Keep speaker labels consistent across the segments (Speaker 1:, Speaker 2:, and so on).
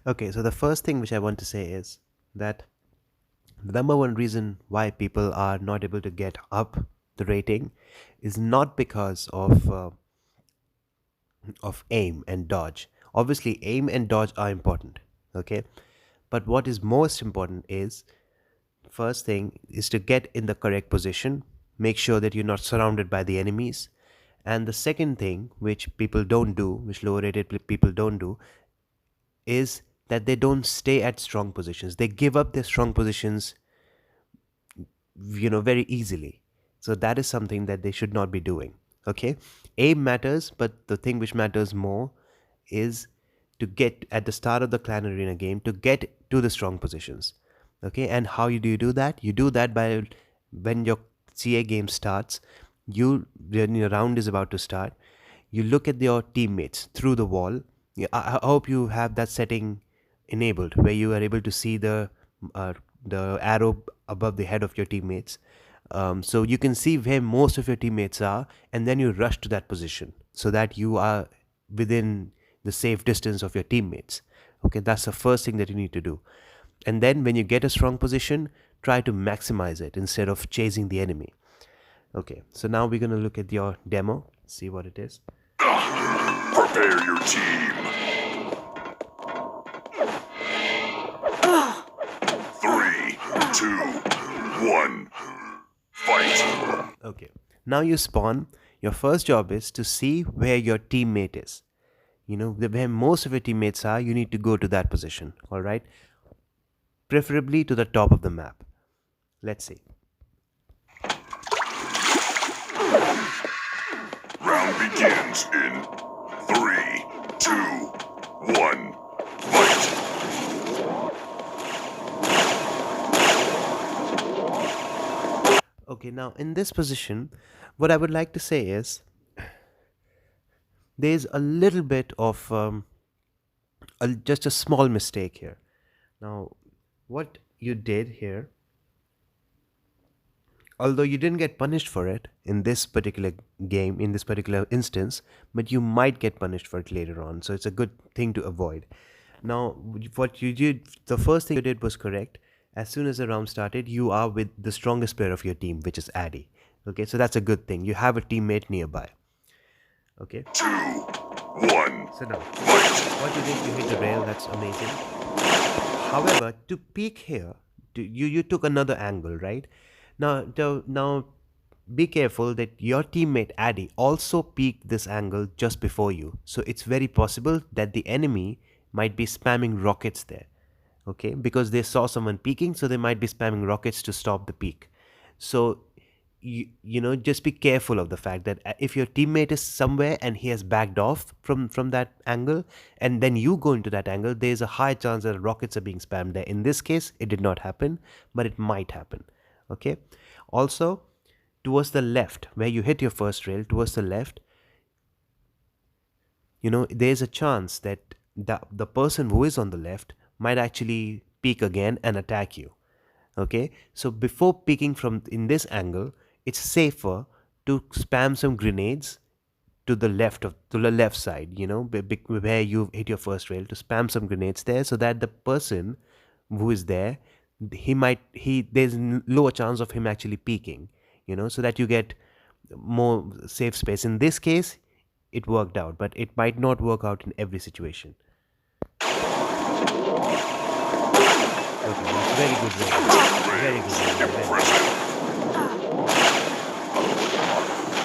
Speaker 1: Okay, so the first thing which I want to say is that the number one reason why people are not able to get up the rating is not because of aim and dodge. Obviously, aim and dodge are important, okay? But what is most important is first thing is to get in the correct position, make sure that you're not surrounded by the enemies. And the second thing, which people don't do, which lower rated people don't do, is that they don't stay at strong positions. They give up their strong positions, very easily. So that is something that they should not be doing. Okay, aim matters, but the thing which matters more is to get at the start of the clan arena game to get to the strong positions. Okay, and how do you do that? You do that by when your CA game starts, when your round is about to start, you look at your teammates through the wall. Yeah, I hope you have that setting enabled where you are able to see uh, the arrow above the head of your teammates. So you can see where most of your teammates are, and then you rush to that position so that you are within the safe distance of your teammates. Okay, that's the first thing that you need to do. And then when you get a strong position, try to maximize it instead of chasing the enemy. Okay, so now we're going to look at your demo, see what it is.
Speaker 2: Prepare your team. 3, 2, 1, fight.
Speaker 1: Okay, now you spawn. Your first job is to see where your teammate is. Where most of your teammates are, you need to go to that position, all right? Preferably to the top of the map. Let's see.
Speaker 2: Round begins in 3, 2, 1, fight.
Speaker 1: Okay, now in this position, what I would like to say is there's a little bit of just a small mistake here. Now, what you did here, although you didn't get punished for it in this particular game, in this particular instance, but you might get punished for it later on. So it's a good thing to avoid. Now, what you did, the first thing you did was correct. As soon as the round started, you are with the strongest player of your team, which is Addy. Okay, so that's a good thing. You have a teammate nearby. Okay.
Speaker 2: 2, 1,
Speaker 1: So now,
Speaker 2: fight.
Speaker 1: what you did, you hit the rail. That's amazing. However, to peek here, you took another angle, right? Now, be careful that your teammate Addy also peeked this angle just before you. So it's very possible that the enemy might be spamming rockets there. Okay, because they saw someone peeking, so they might be spamming rockets to stop the peak. So just be careful of the fact that if your teammate is somewhere and he has backed off from that angle, and then you go into that angle, there's a high chance that rockets are being spammed there. In this case, it did not happen, but it might happen. Okay, also towards the left where you hit your first rail, towards the left, there's a chance that the person who is on the left might actually peek again and attack you. Okay, so before peeking from in this angle, it's safer to spam some grenades to the left side, where you hit your first rail, to spam some grenades there so that the person who is there, there's lower chance of him actually peeking, so that you get more safe space. In this case, it worked out, but it might not work out in every situation. Okay, that's very good rating. Very good rating.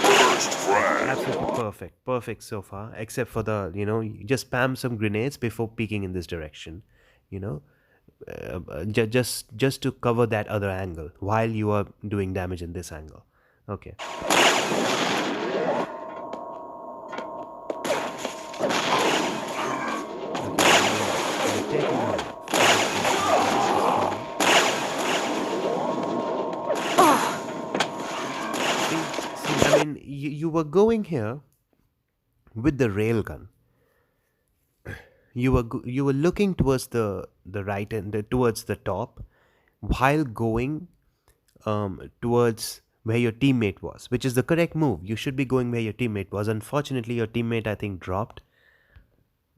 Speaker 2: First frag.
Speaker 1: Absolutely perfect. Perfect so far, except for you just spam some grenades before peeking in this direction, you know, just to cover that other angle while you are doing damage in this angle. Okay. I mean, you were going here with the railgun. You were looking towards the right and towards the top, while going towards where your teammate was, which is the correct move. You should be going where your teammate was. Unfortunately, your teammate, I think, dropped.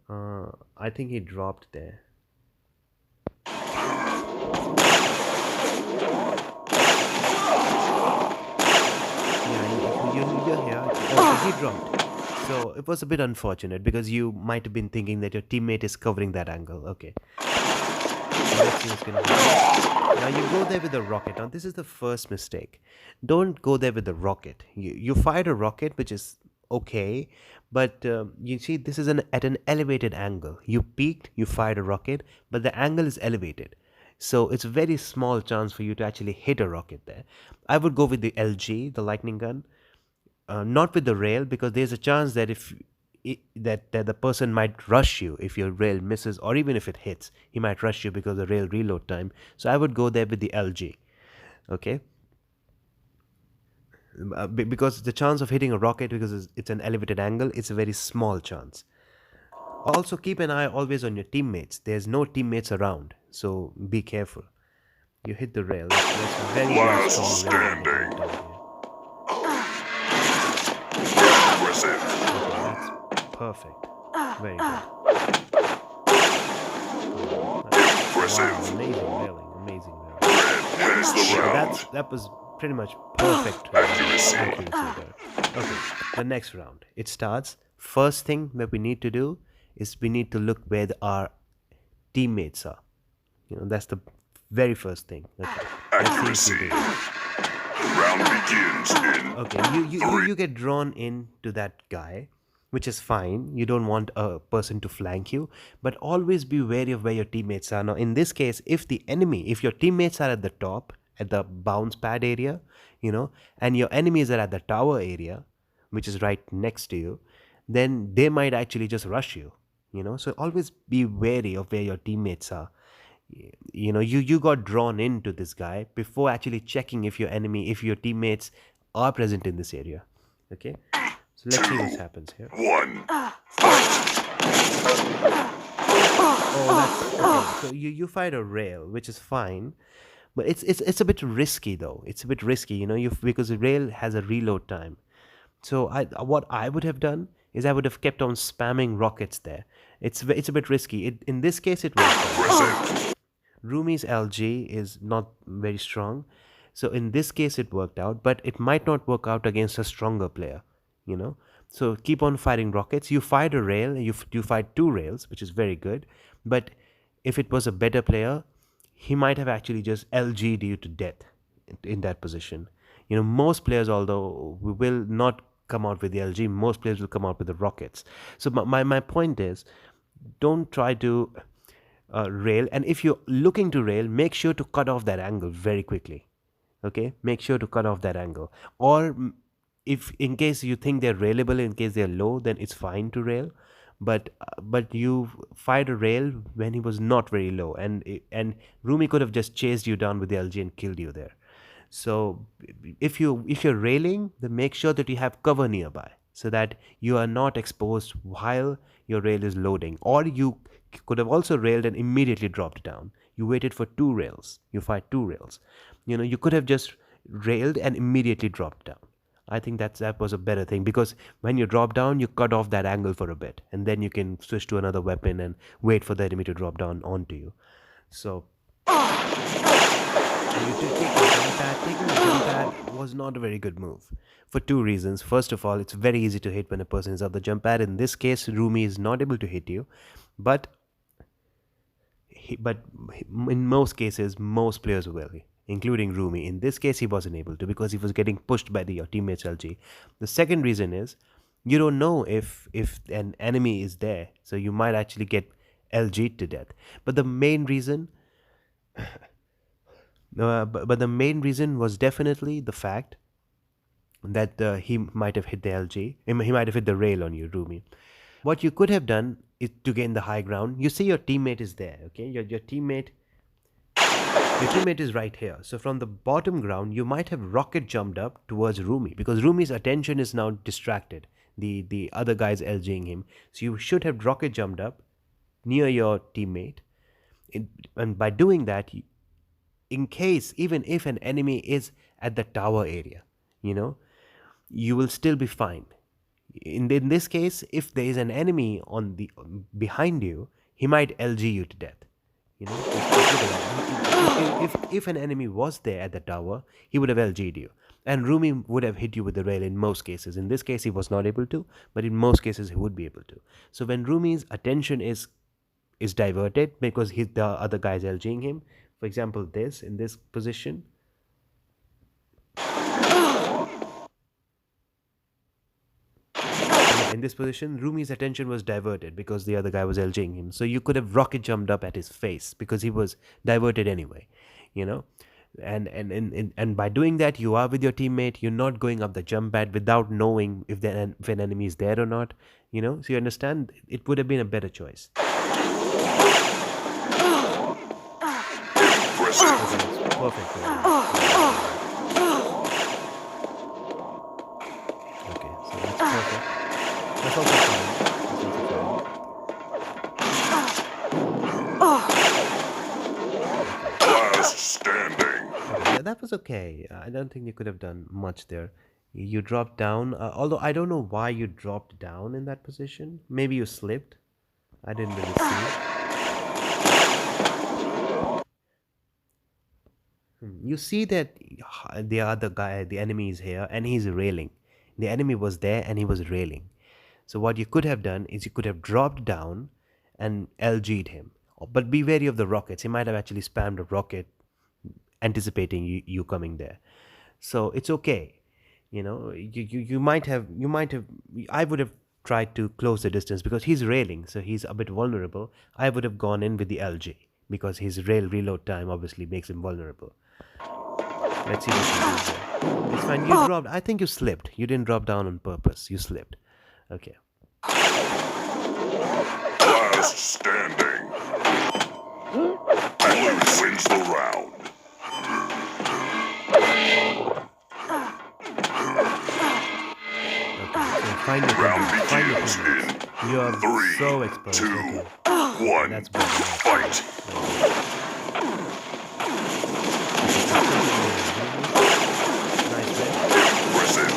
Speaker 1: I think he dropped there. Yeah, you're here. Oh, he dropped. So it was a bit unfortunate because you might have been thinking that your teammate is covering that angle. Okay. So let's see what's going to happen. Now you go there with a rocket. Now this is the first mistake. Don't go there with the rocket. You fired a rocket, which is okay, but you see this is at an elevated angle. You peaked, you fired a rocket, but the angle is elevated. So it's a very small chance for you to actually hit a rocket there. I would go with the LG, the lightning gun, not with the rail, because there's a chance that if that the person might rush you if your rail misses, or even if it hits, he might rush you because of the rail reload time. So I would go there with the LG. Okay. Because the chance of hitting a rocket, because it's an elevated angle, it's a very small chance. Also keep an eye always on your teammates. There's no teammates around, so be careful. You hit the rail. That's a very, very
Speaker 2: Last
Speaker 1: strong rail that you
Speaker 2: standing.
Speaker 1: got down here.
Speaker 2: Impressive.
Speaker 1: Okay, that's perfect. Very good. Wow,
Speaker 2: Impressive.
Speaker 1: amazing railing, amazing railing.
Speaker 2: Red wins the
Speaker 1: So
Speaker 2: round.
Speaker 1: that was pretty much perfect
Speaker 2: Accuracy.
Speaker 1: accuracy there. Okay, the next round. It starts. First thing that we need to do is we need to look where our teammates are. That's the very first thing. Okay, let's see if
Speaker 2: Accuracy.
Speaker 1: you do it.
Speaker 2: Round begins in
Speaker 1: Okay, you get drawn into that guy, which is fine. You don't want a person to flank you, but always be wary of where your teammates are. Now, in this case, if your teammates are at the top, at the bounce pad area, and your enemies are at the tower area, which is right next to you, then they might actually just rush you. So always be wary of where your teammates are. You got drawn into this guy before actually checking if your teammates are present in this area. Okay, so let's see what happens here.
Speaker 2: 1.
Speaker 1: Oh, that's okay. So you fired a rail, which is fine, but it's a bit risky though. It's a bit risky, because the rail has a reload time. So what I would have done is I would have kept on spamming rockets there. It's a bit risky. In this case, it worked out.
Speaker 2: Impressive.
Speaker 1: Rumi's LG is not very strong. So in this case, it worked out, but it might not work out against a stronger player, you know. So keep on firing rockets. You fired a rail, you fired two rails, which is very good. But if it was a better player, he might have actually just LG'd you to death in that position. Most players, although we will not come out with the LG, most players will come out with the rockets. So my point is, don't try to rail, and if you're looking to rail, make sure to cut off that angle very quickly. Okay, make sure to cut off that angle. Or if in case you think they're railable, in case they're low, then it's fine to rail. But you fired a rail when he was not very low, and Rumi could have just chased you down with the LG and killed you there. So if you're railing, then make sure that you have cover nearby so that you are not exposed while your rail is loading. Or you could have also railed and immediately dropped down. You waited for two rails. You fired two rails. You could have just railed and immediately dropped down. I think that was a better thing, because when you drop down, you cut off that angle for a bit, and then you can switch to another weapon and wait for the enemy to drop down onto you. So you taking a jump pad. Taking a jump pad was not a very good move for two reasons. First of all, it's very easy to hit when a person is up the jump pad. In this case, Rumi is not able to hit you, but but in most cases, most players will, including Rumi. In this case, he wasn't able to because he was getting pushed by your teammates LG. The second reason is you don't know if an enemy is there, so you might actually get LG'd to death. But the main reason but the main reason was definitely the fact that he might have hit the LG. He might have hit the rail on you, Rumi. What you could have done is to gain the high ground. You see your teammate is there, okay? Your teammate is right here. So from the bottom ground, you might have rocket jumped up towards Rumi, because Rumi's attention is now distracted. The other guy's LGing him. So you should have rocket jumped up near your teammate. And by doing that, in case, even if an enemy is at the tower area, you will still be fine. In this case, if there is an enemy on the behind you, he might LG you to death. Just look at that. If an enemy was there at the tower, he would have LG'd you. And Rumi would have hit you with the rail in most cases. In this case, he was not able to, but in most cases, he would be able to. So when Rumi's attention is diverted because the other guy's LGing him, for example, in this position, in this position, Rumi's attention was diverted because the other guy was LGing him. So you could have rocket jumped up at his face because he was diverted anyway, you know. And by doing that, you are with your teammate. You're not going up the jump pad without knowing if an enemy is there or not. So you understand. It would have been a better choice.
Speaker 2: Impressive.
Speaker 1: Okay, it's perfect. Okay, so that's perfect. That's also fine.
Speaker 2: Last standing.
Speaker 1: Okay, that was okay. I don't think you could have done much there. You dropped down, although I don't know why you dropped down in that position. Maybe you slipped. I didn't really see. You see that the other guy, the enemy is here and he's railing. The enemy was there and he was railing. So what you could have done is you could have dropped down and LG'd him. But be wary of the rockets. He might have actually spammed a rocket anticipating you coming there. So it's okay. You might have I would have tried to close the distance because he's railing, so he's a bit vulnerable. I would have gone in with the LG because his rail reload time obviously makes him vulnerable. Let's see what he does there. It's fine. You dropped. I think you slipped. You didn't drop down on purpose. You slipped. Okay.
Speaker 2: Last standing. Blue wins the round.
Speaker 1: Find your
Speaker 2: Round
Speaker 1: teammates. Find your
Speaker 2: begins
Speaker 1: teammates.
Speaker 2: in
Speaker 1: You are
Speaker 2: 3,
Speaker 1: so exposed.
Speaker 2: 2,
Speaker 1: Okay.
Speaker 2: 1.
Speaker 1: That's better.
Speaker 2: Fight.
Speaker 1: Nice play.
Speaker 2: Impressive.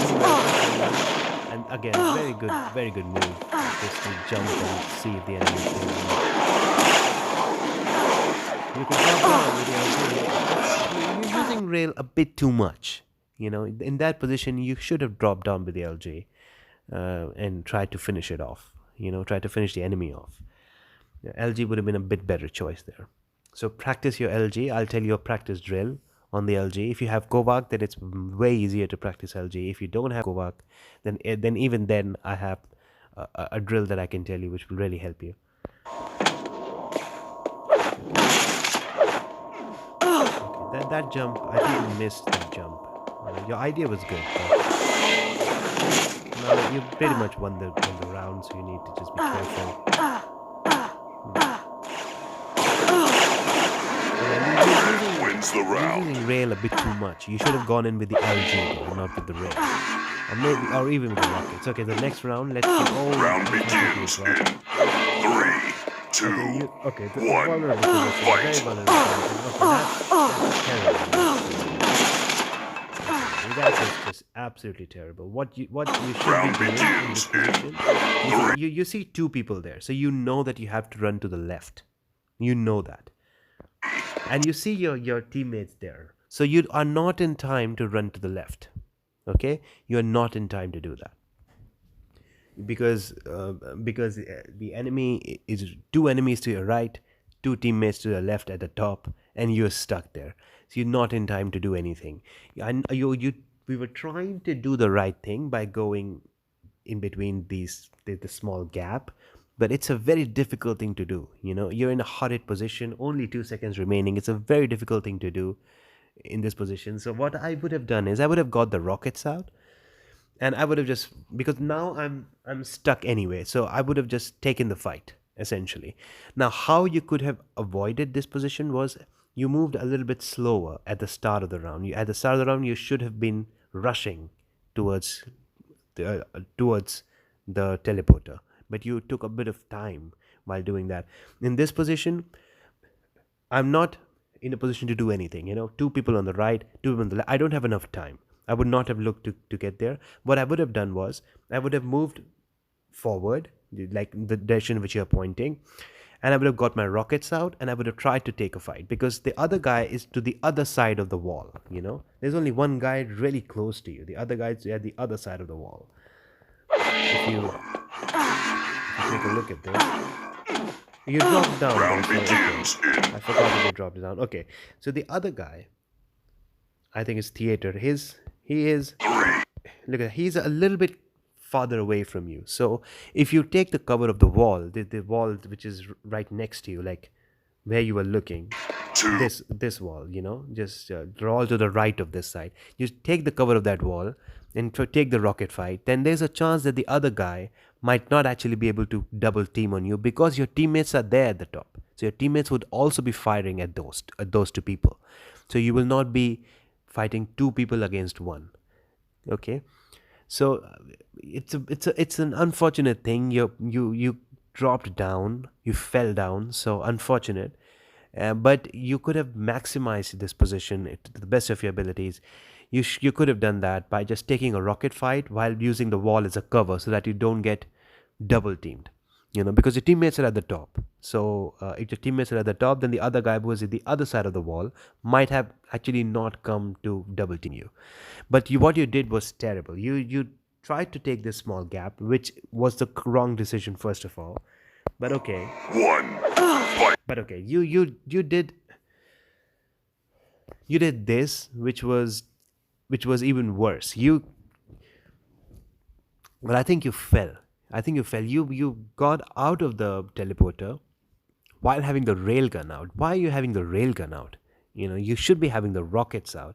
Speaker 1: And again, very good move. Just to jump and see if the enemy is there or not. You can drop down with the LG. You're using rail a bit too much. In that position, you should have dropped down with the LG and tried to finish it off. Try to finish the enemy off. LG would have been a bit better choice there. So practice your LG. I'll tell you a practice drill on the LG. If you have Kovac, then it's way easier to practice LG. If you don't have Kovac, then even then I have a drill that I can tell you which will really help you. Okay, that jump, I think you missed that jump. Your idea was good, but no, you pretty much won the round, so you need to just be careful.
Speaker 2: Wins the
Speaker 1: You're
Speaker 2: round.
Speaker 1: using rail a bit too much. You should have gone in with the LG there, not with the rail. Or even with the rockets. Okay, the next round, let's see. Oh,
Speaker 2: Round begins in 3, 2,
Speaker 1: okay, the
Speaker 2: 1.
Speaker 1: vulnerable position. Very
Speaker 2: Fight.
Speaker 1: vulnerable position. Okay, that's terrible. That is just absolutely terrible. What you should
Speaker 2: Round
Speaker 1: be doing in
Speaker 2: begins
Speaker 1: this position is you see two people there, so you know that you have to run to the left. You know that. And you see your teammates there. So you are not in time to run to the left. Okay? You are not in time to do that. Because the enemy is two enemies to your right, two teammates to the left at the top, and you're stuck there. So you're not in time to do anything. We were trying to do the right thing by going in between the small gap, but it's a very difficult thing to do. You're in a hurried position, only 2 seconds remaining. It's a very difficult thing to do in this position. So what I would have done is I would have got the rockets out, and I would have just, because now I'm stuck anyway, so I would have just taken the fight essentially. Now how you could have avoided this position was you moved a little bit slower at the start of the round. At the start of the round, you should have been rushing towards towards the teleporter, but you took a bit of time while doing that. In this position, I'm not in a position to do anything. Two people on the right, two people on the left. I don't have enough time. I would not have looked to get there. What I would have done was I would have moved forward, like the direction which you're pointing, and I would have got my rockets out, and I would have tried to take a fight because the other guy is to the other side of the wall. There's only one guy really close to you. The other guy's at the other side of the wall. If you take a look at this, you dropped down
Speaker 2: Round
Speaker 1: there. So okay,
Speaker 2: begins in
Speaker 1: I forgot that you dropped it down. Okay, so the other guy, I think it's theater. He is
Speaker 2: three,
Speaker 1: look at he's a little bit farther away from you. So if you take the cover of the wall, the wall which is right next to you, like where you were looking,
Speaker 2: two,
Speaker 1: this wall, just draw to the right of this side. You take the cover of that wall and take the rocket fight. Then there's a chance that the other guy might not actually be able to double team on you because your teammates are there at the top. So your teammates would also be firing at those two people. So you will not be fighting two people against one. Okay, so it's an unfortunate thing. You dropped down, you fell down, so unfortunate. But you could have maximized this position to the best of your abilities. You could have done that by just taking a rocket fight while using the wall as a cover so that you don't get double teamed. Because your teammates are at the top. So if your teammates are at the top, then the other guy who is at the other side of the wall might have actually not come to double team you. But what you did was terrible. You tried to take this small gap, which was the wrong decision first of all. But okay,
Speaker 2: one, fight.
Speaker 1: you did this, which was even worse. But I think you fell. I think you fell. You got out of the teleporter while having the railgun out. Why are you having the railgun out? You should be having the rockets out.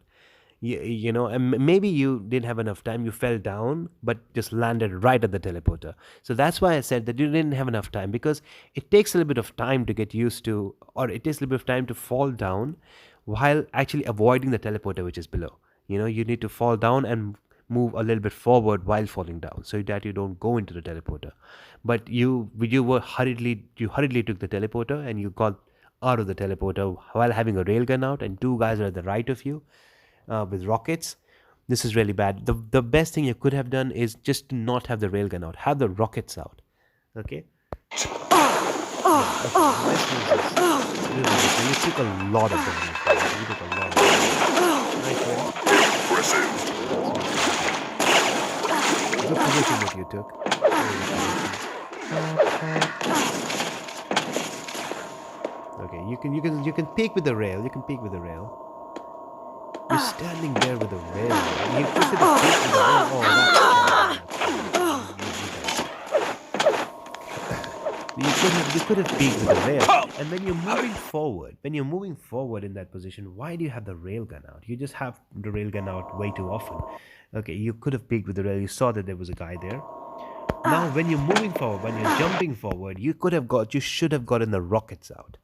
Speaker 1: And maybe you didn't have enough time. You fell down, but just landed right at the teleporter. So that's why I said that you didn't have enough time because it takes a little bit of time to get used to, or it takes a little bit of time to fall down while actually avoiding the teleporter, which is below. You need to fall down and move a little bit forward while falling down so that you don't go into the teleporter. But you hurriedly took the teleporter and you got out of the teleporter while having a railgun out, and two guys are at the right of you with rockets. This is really bad. The best thing you could have done is just to not have the railgun out, have the rockets out. Okay. Okay. Let's use this. You took a lot of damage. You took a lot of damage. Nice one.
Speaker 2: Impressive.
Speaker 1: Good position that you took. Okay, you can peek with the rail. You can peek with the rail. You're standing there with the rail. You should have peeked with the rail. Oh, you could have peeked with the rail. And when you're moving forward in that position, why do you have the railgun out? You just have the railgun out way too often. Okay, you could have peeked with the rail. You saw that there was a guy there. Now, when you're moving forward, when you're jumping forward, you should have gotten the rockets out,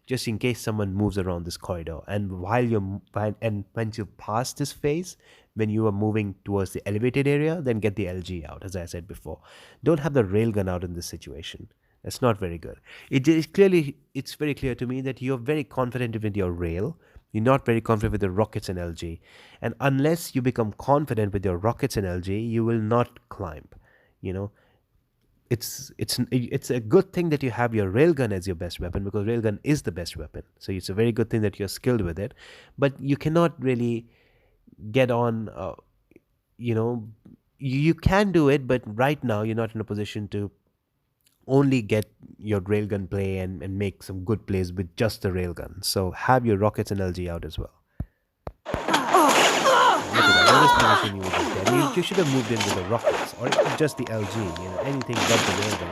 Speaker 1: just in case someone moves around this corridor. And once you pass this phase, when you are moving towards the elevated area, then get the LG out, as I said before. Don't have the railgun out in this situation. That's not very good. It's very clear to me that you're very confident with your rail. You're not very confident with the rockets and LG. And unless you become confident with your rockets and LG, you will not climb. You know, it's a good thing that you have your railgun as your best weapon because railgun is the best weapon. So it's a very good thing that you're skilled with it. But you cannot really get on. You know, you can do it, but right now you're not in a position to only get your railgun play and make some good plays with just the railgun. So have your rockets and LG out as well. Look at that. In this position, you were just dead. You should have moved in with the rockets or just the LG. Anything but the railgun.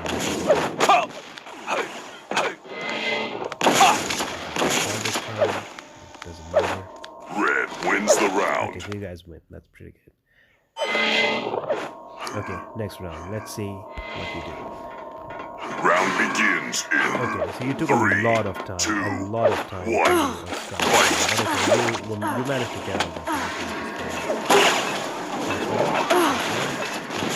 Speaker 1: All this time doesn't matter.
Speaker 2: Red wins the
Speaker 1: Okay,
Speaker 2: round.
Speaker 1: so you guys win. That's pretty good. Okay, next round. Let's see what you do.
Speaker 2: Round begins in
Speaker 1: Okay, so you took
Speaker 2: Three,
Speaker 1: a lot of time.
Speaker 2: two,
Speaker 1: A lot of time.
Speaker 2: one,
Speaker 1: to start.
Speaker 2: fight.
Speaker 1: But okay, you managed to get out of that.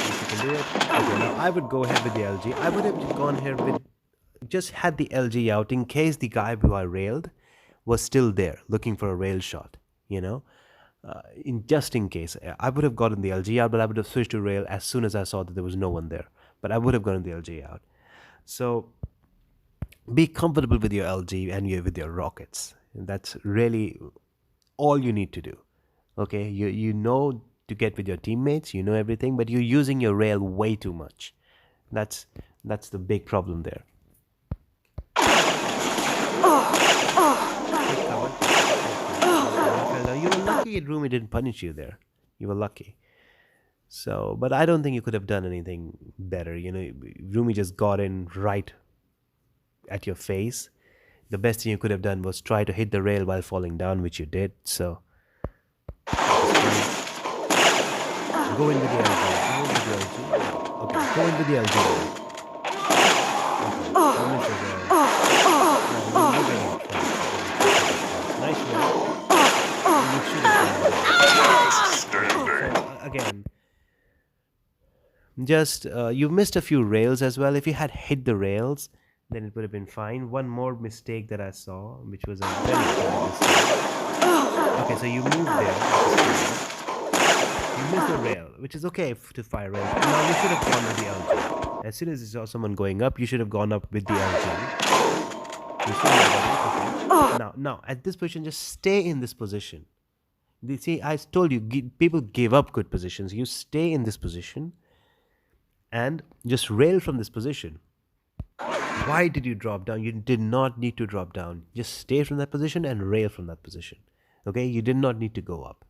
Speaker 1: If you can do it. Okay, now I would go ahead with the LG. I would have gone here with just had the LG out in case the guy who I railed was still there looking for a rail shot. In just in case, I would have gotten the LG out, but I would have switched to rail as soon as I saw that there was no one there. But I would have gotten the LG out. So Be comfortable with your LG and with your rockets. That's really all you need to do. Okay, you know to get with your teammates, you know everything, but you're using your rail way too much. That's that's the big problem there. Take cover. You were lucky Rumi didn't punish you there. You were lucky. So, but I don't think you could have done anything better. Rumi just got in right at your face. The best thing you could have done was try to hit the rail while falling down, which you did. So, go in with the LG. Go in with the LG. Okay, go in with the LG. Okay, don't miss the rail. No, you're getting it. Nice rail. You should have done it. So, again, just you missed a few rails as well. If you had hit the rails, then it would have been fine. One more mistake that I saw, which was a very bad mistake. Okay, so you moved there. You missed the rail, which is okay to fire rail. Now you should have gone with the LG. As soon as you saw someone going up, you should have gone up with the LG. You should have done it. Okay. Now at this position, just stay in this position. See, I told you, people give up good positions. You stay in this position and just rail from this position. Why did you drop down? You did not need to drop down. Just stay from that position and rail from that position. Okay, you did not need to go up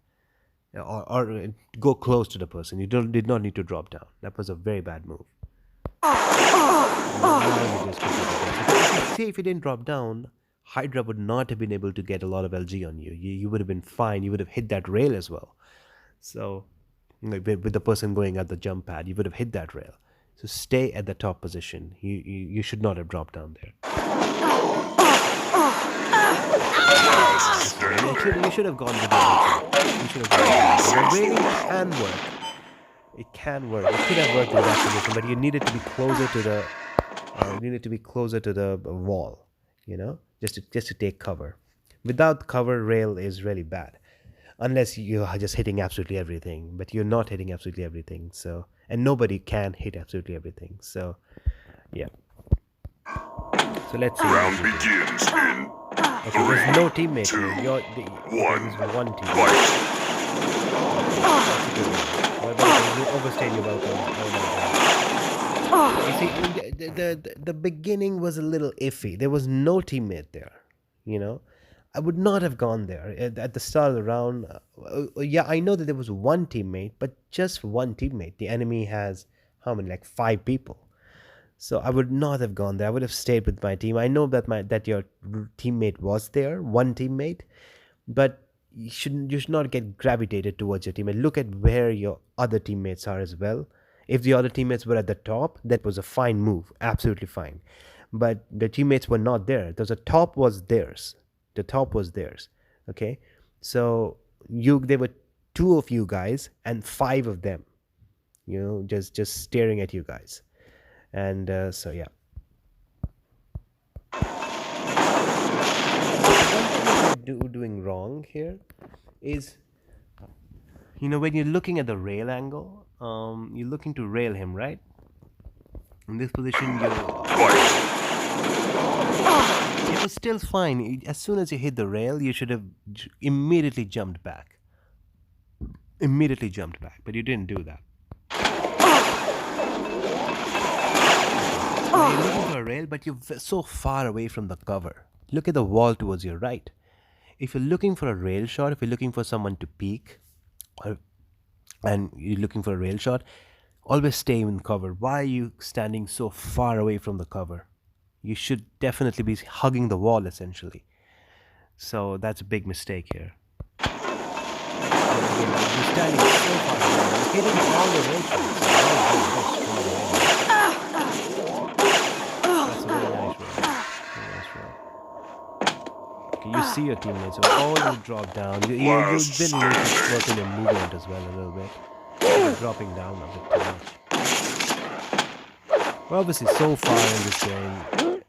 Speaker 1: or go close to the person. You did not need to drop down. That was a very bad move. See, if you didn't drop down, Hydra would not have been able to get a lot of LG on you. You would have been fine. You would have hit that rail as well. So, with the person going at the jump pad, you would have hit that rail. So stay at the top position. You should not have dropped down there. You should have gone with the You should have gone with the railing can work. It can work. It could have worked in that position, but you needed to be closer to the wall. Just to take cover. Without cover, rail is really bad. Unless you are just hitting absolutely everything, but you're not hitting absolutely everything. So, and nobody can hit absolutely everything. So, yeah. So let's see.
Speaker 2: Round begins in
Speaker 1: Okay, there's no teammate here. There's one teammate. You overstayed your welcome. You see, the beginning was a little iffy. There was no teammate there. I would not have gone there at the start of the round. Yeah, I know that there was one teammate, but just one teammate. The enemy has how many? Like 5 people. So I would not have gone there. I would have stayed with my team. I know that your teammate was there, one teammate, but you should not get gravitated towards your teammate. Look at where your other teammates are as well. If the other teammates were at the top, that was a fine move, absolutely fine. But the teammates were not there. The top was theirs. The top was theirs. Okay, so there were 2 of you guys and 5 of them. Just staring at you guys. And so yeah. One thing you're doing wrong here is, when you're looking at the rail angle, you're looking to rail him, right? In this position, it was still fine. As soon as you hit the rail, you should have immediately jumped back. But you didn't do that. You're looking for a rail, but you're so far away from the cover. Look at the wall towards your right. If you're looking for a rail shot, if you're looking for someone to peek, and you're looking for a rail shot, always stay in cover. Why are you standing so far away from the cover? You should definitely be hugging the wall, essentially. So that's a big mistake here. You're standing so far away. You're hitting all the rail shots. That's a very nice rail. Okay, you see your teammates. So all you drop down. You've been working your movement as well a little bit. You're dropping down a bit too much. We're obviously so far in this game.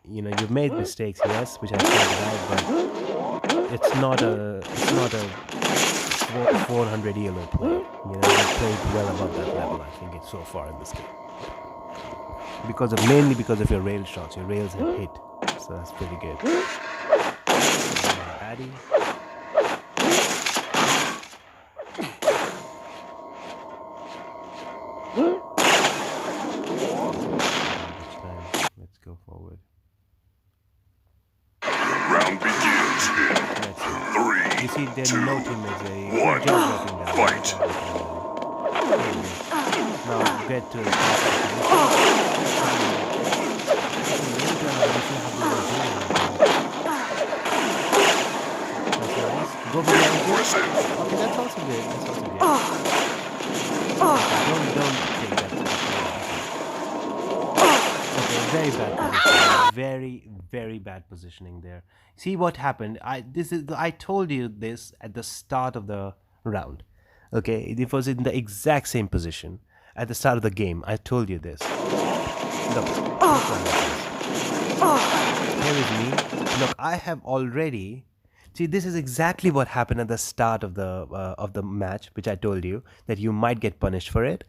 Speaker 1: You've made mistakes, yes, which I pointed out, but it's not a 400 ELO play. You played well above that level, I think, it's so far in this game. Mainly because of your rail shots. Your rails have hit. So that's pretty good. Addy. Let's go forward.
Speaker 2: Round begins in
Speaker 1: Let's see.
Speaker 2: three,
Speaker 1: You see, there
Speaker 2: two,
Speaker 1: are no teammates there. You
Speaker 2: one.
Speaker 1: just dropping down.
Speaker 2: Fight.
Speaker 1: Now get to the top. Go for the angle.
Speaker 2: Impressive.
Speaker 1: Okay, that's also good. That's also good. Okay, don't take that. Okay, very bad positioning. Very, very bad positioning there. See what happened? I told you this at the start of the round. Okay, it was in the exact same position at the start of the game. I told you this. Look, here is me. Look, I have already. See, this is exactly what happened at the start of the match, which I told you that you might get punished for it,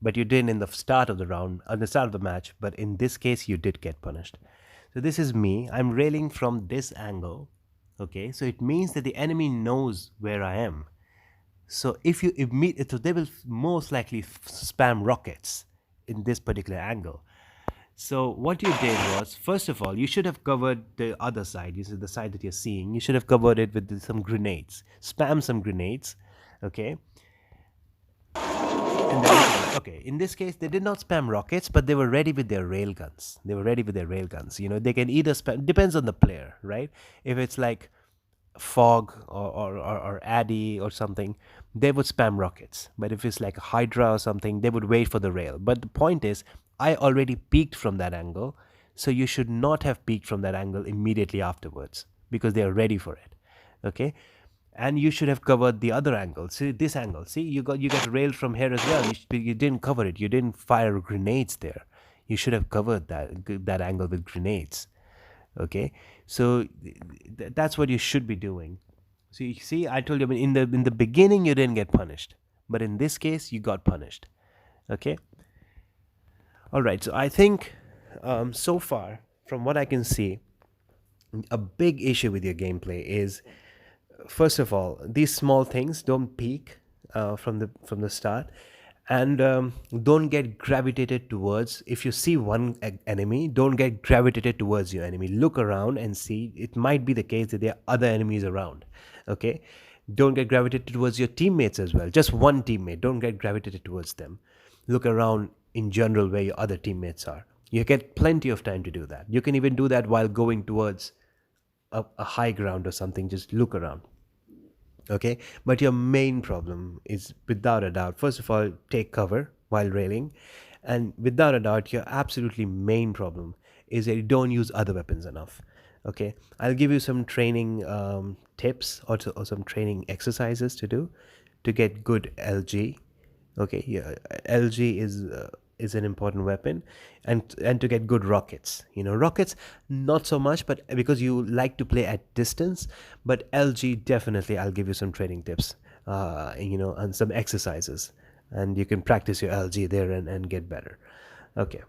Speaker 1: but you didn't in the start of the round, at the start of the match. But in this case, you did get punished. So this is me. I'm railing from this angle. Okay, so it means that the enemy knows where I am. So if you immediately, so they will most likely spam rockets in this particular angle. So what you did was, first of all, you should have covered the other side. This is the side that you're seeing. You should have covered it with some grenades. Spam some grenades, okay? And then, okay, in this case, they did not spam rockets, but they were ready with their rail guns. They were ready with their rail guns. You know, they can either spam, depends on the player, right? If it's like Fog or Addy or something, they would spam rockets. But if it's like Hydra or something, they would wait for the rail. But the point is, I already peeked from that angle, so you should not have peeked from that angle immediately afterwards because they are ready for it. Okay, and you should have covered the other angle. See this angle. See, you got railed from here as well. You didn't cover it. You didn't fire grenades there. You should have covered that angle with grenades. Okay, so that's what you should be doing. So you see, I told you, I mean, in the beginning you didn't get punished, but in this case you got punished. Okay, all right. So I think so far, from what I can see, a big issue with your gameplay is, first of all, these small things don't peak from the start, and don't get gravitated towards. If you see one enemy, don't get gravitated towards your enemy. Look around and see. It might be the case that there are other enemies around. Okay, don't get gravitated towards your teammates as well. Just one teammate. Don't get gravitated towards them. Look around in general where your other teammates are. You get plenty of time to do that. You can even do that while going towards a high ground or something. Just look around. Okay, but your main problem is, without a doubt, first of all, take cover while railing, and without a doubt, your absolutely main problem is that you don't use other weapons enough. Okay, I'll give you some training tips, or some training exercises to do to get good LG. Okay, yeah, LG is an important weapon, and to get good rockets. You know, rockets not so much, but because you like to play at distance. But LG, definitely, I'll give you some training tips. You know, and some exercises, and you can practice your LG there and get better. Okay.